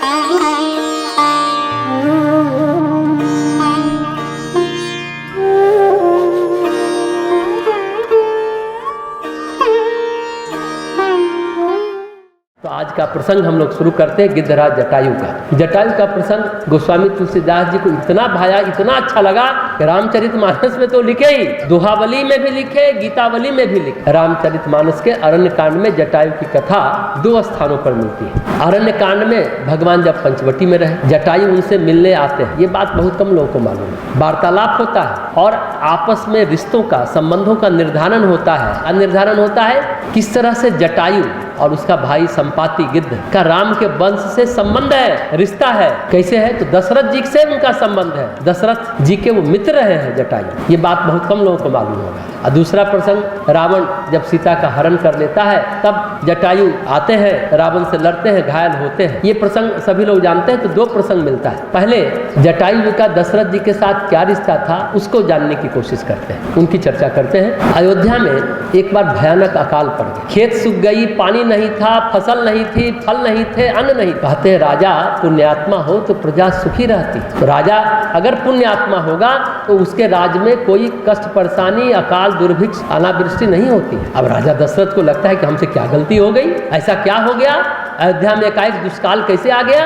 तो आज का प्रसंग हम लोग शुरू करते हैं गिद्धराज जटायु का। जटायु का प्रसंग गोस्वामी तुलसीदास जी को इतना भाया, इतना अच्छा लगा कि रामचरितमानस में तो लिखे ही, दोहावली में भी लिखे, गीतावली में भी लिखे। रामचरितमानस के अरण्य कांड में जटायु की कथा 2 स्थानों पर मिलती है। अरण्य कांड में भगवान जब पंचवटी में रहे, जटायु उनसे मिलने आते हैं। ये बात बहुत कम लोगों को मालूम है। वार्तालाप होता है और आपस में रिश्तों का, संबंधों का निर्धारण होता है। निर्धारण होता है किस तरह से जटायु और उसका भाई संपाति गिद्ध का राम के वंश से संबंध है, रिश्ता है। कैसे है? तो दशरथ जी से उनका संबंध है। दशरथ जी के वो मित्र रहे हैं जटायु। ये बात बहुत कम लोगों को मालूम होगा। और दूसरा प्रसंग, रावण जब सीता का हरण कर लेता है तब जटायु आते हैं, रावण से लड़ते हैं, घायल होते हैं। ये प्रसंग सभी लोग जानते हैं। तो 2 प्रसंग मिलता है। पहले जटायु का दशरथ जी के साथ क्या रिश्ता था उसको जानने की कोशिश करते हैं, उनकी चर्चा करते हैं। अयोध्या में एक बार भयानक अकाल पड़ गया, खेत सूख गई, पानी नहीं था, फसल नहीं थी, फल नहीं थे, अन्न नहीं। कहते हैं राजा पुण्यात्मा हो तो प्रजा सुखी रहती। तो राजा अगर पुण्यात्मा होगा तो उसके राज में कोई कष्ट, परेशानी, अकाल, दुर्भिक्ष, अनावृष्टि नहीं होती। अब राजा दशरथ को लगता है कि हमसे क्या गलती हो गई, ऐसा क्या हो गया, अयोध्या में एकाएक दुष्काल कैसे आ गया।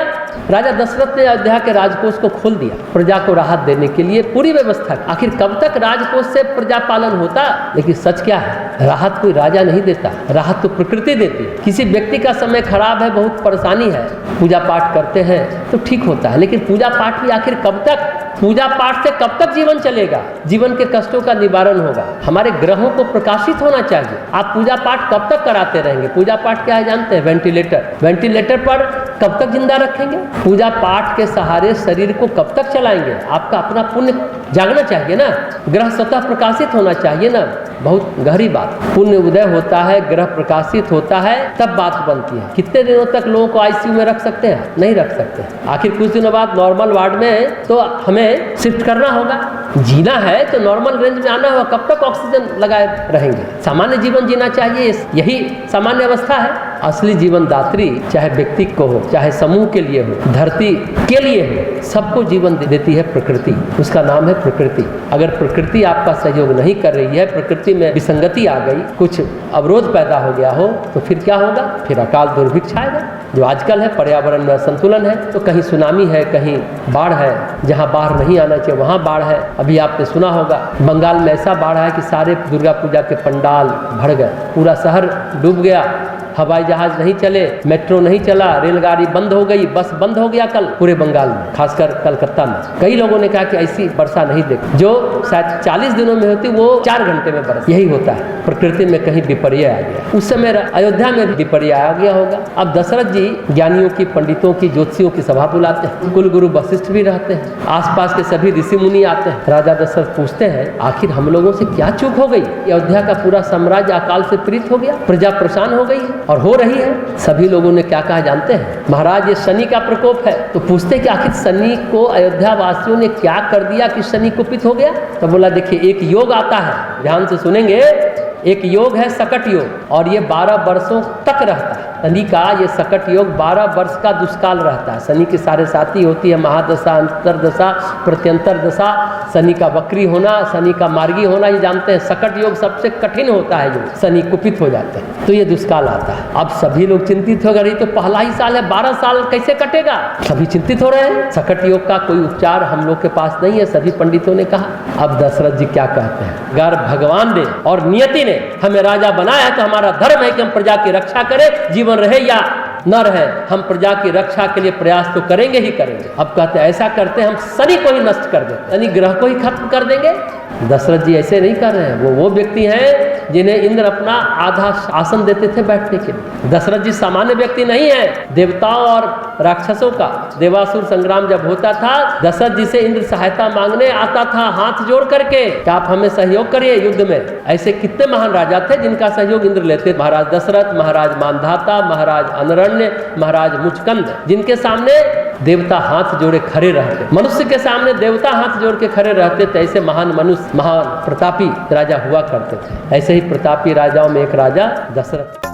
राजा दशरथ ने अयोध्या के राजकोष को खोल दिया, प्रजा को राहत देने के लिए पूरी व्यवस्था की। आखिर कब तक राजकोष से प्रजा पालन होता? लेकिन सच क्या है, राहत कोई राजा नहीं देता, राहत तो प्रकृति देती है। किसी व्यक्ति का समय खराब है, बहुत परेशानी है, पूजा पाठ करते हैं तो ठीक होता है। लेकिन पूजा पाठ भी आखिर कब तक, पूजा पाठ से कब तक जीवन चलेगा, जीवन के कष्टों का निवारण होगा। हमारे ग्रहों को प्रकाशित होना चाहिए। आप पूजा पाठ कब तक कराते रहेंगे? पूजा पाठ क्या है जानते हैं? वेंटिलेटर पर कब तक जिंदा रखेंगे? पूजा पाठ के सहारे शरीर को कब तक चलाएंगे? आपका अपना पुण्य जागना चाहिए ना, ग्रह स्वतः प्रकाशित होना चाहिए ना। बहुत गहरी बात, पुण्य उदय होता है, ग्रह प्रकाशित होता है, तब बात बनती है। कितने दिनों तक लोगों को आईसीयू में रख सकते हैं? नहीं रख सकते। आखिर कुछ दिनों बाद नॉर्मल वार्ड में तो हमें शिफ्ट करना होगा। जीना है तो नॉर्मल रेंज में आना होगा। कब तक ऑक्सीजन लगाए रहेंगे? सामान्य जीवन जीना चाहिए, यही सामान्य अवस्था है। असली जीवन दात्री चाहे व्यक्ति को हो, चाहे समूह के लिए हो, धरती के लिए हो, सबको जीवन देती है प्रकृति। उसका नाम है प्रकृति। अगर प्रकृति आपका सहयोग नहीं कर रही है, प्रकृति में विसंगति आ गई, कुछ अवरोध पैदा हो गया हो, तो फिर क्या होगा? फिर अकाल दुर्भिक्ष आएगा। जो आजकल है, पर्यावरण में असंतुलन है, तो कहीं सुनामी है, कहीं बाढ़ है। जहाँ बाढ़ नहीं आना चाहिए वहाँ बाढ़ है। अभी आपने सुना होगा बंगाल में ऐसा बाढ़ है कि सारे दुर्गा पूजा के पंडाल भर गए, पूरा शहर डूब गया, हवाई जहाज नहीं चले, मेट्रो नहीं चला, रेलगाड़ी बंद हो गई, बस बंद हो गया कल पूरे बंगाल में, खासकर कलकत्ता में। कई लोगों ने कहा कि ऐसी वर्षा नहीं देखी, जो शायद 40 दिनों में होती वो 4 घंटे में बरस। यही होता है, प्रकृति में कहीं विपर्य आ गया। उस समय अयोध्या में भी विपर्य आ गया होगा। अब दशरथ जी ज्ञानियों की, पंडितों की, ज्योतिषियों की सभा बुलाते हैं, कुल गुरु वशिष्ठ भी रहते हैं, आसपास के सभी ऋषि मुनि आते हैं। राजा दशरथ पूछते हैं आखिर हम लोगों से क्या चूक हो गई? अयोध्या का पूरा साम्राज्य अकाल से पीड़ित हो गया, प्रजा परेशान हो गई है और हो रही है। सभी लोगों ने क्या कहा जानते हैं? महाराज ये शनि का प्रकोप है। तो पूछते कि आखिर शनि को अयोध्या वासियों ने क्या कर दिया कि शनि कुपित हो गया? तो बोला देखिए एक योग आता है, ध्यान से सुनेंगे, एक योग है सकट योग, और ये 12 वर्षों तक रहता है। शनि का ये सकट योग 12 वर्ष का दुष्काल रहता है। शनि की सारे साथी होती है महादशा, अंतरदशा, प्रत्यंतर दशा, शनि का वक्री होना, शनि का मार्गी होना, ये जानते हैं। सकट योग सबसे कठिन होता है, जो शनि कुपित हो जाते हैं तो ये दुष्काल आता है। अब सभी लोग चिंतित हो गए, तो पहला ही साल है, 12 साल कैसे कटेगा? सभी चिंतित हो रहे हैं। सकट योग का कोई उपचार हम लोग के पास नहीं है, सभी पंडितों ने कहा। अब दशरथ जी क्या कहते हैं? अगर भगवान ने और नियति ने हमें राजा बनाया है तो हमारा धर्म है कि हम प्रजा की रक्षा करें, जीवन रहे या न रहे, हम प्रजा की रक्षा के लिए प्रयास तो करेंगे ही करेंगे। अब कहते हैं ऐसा करते हैं हम शनि को ही नष्ट कर दें, शनि ग्रह को ही खत्म कर देंगे। दशरथ जी ऐसे नहीं कर रहे हैं। वो व्यक्ति हैं जिन्हें इंद्र अपना आधा आसन देते थे बैठने के लिए। दशरथ जी सामान्य व्यक्ति नहीं है। देवताओं और राक्षसों का देवासुर संग्राम जब होता था, दशरथ जी से इंद्र सहायता मांगने आता था हाथ जोड़ करके कि आप हमें सहयोग करिए युद्ध में। ऐसे कितने महान राजा थे जिनका सहयोग इंद्र लेते? महाराज दशरथ, महाराज मानधाता, महाराज अनरण्य, महाराज मुचकंद, जिनके सामने देवता हाथ जोड़े खड़े रहते। मनुष्य के सामने देवता हाथ जोड़ के खड़े रहते थे। ऐसे महान मनुष्य, महान प्रतापी राजा हुआ करते थे। ऐसे ही प्रतापी राजाओं में एक राजा दशरथ।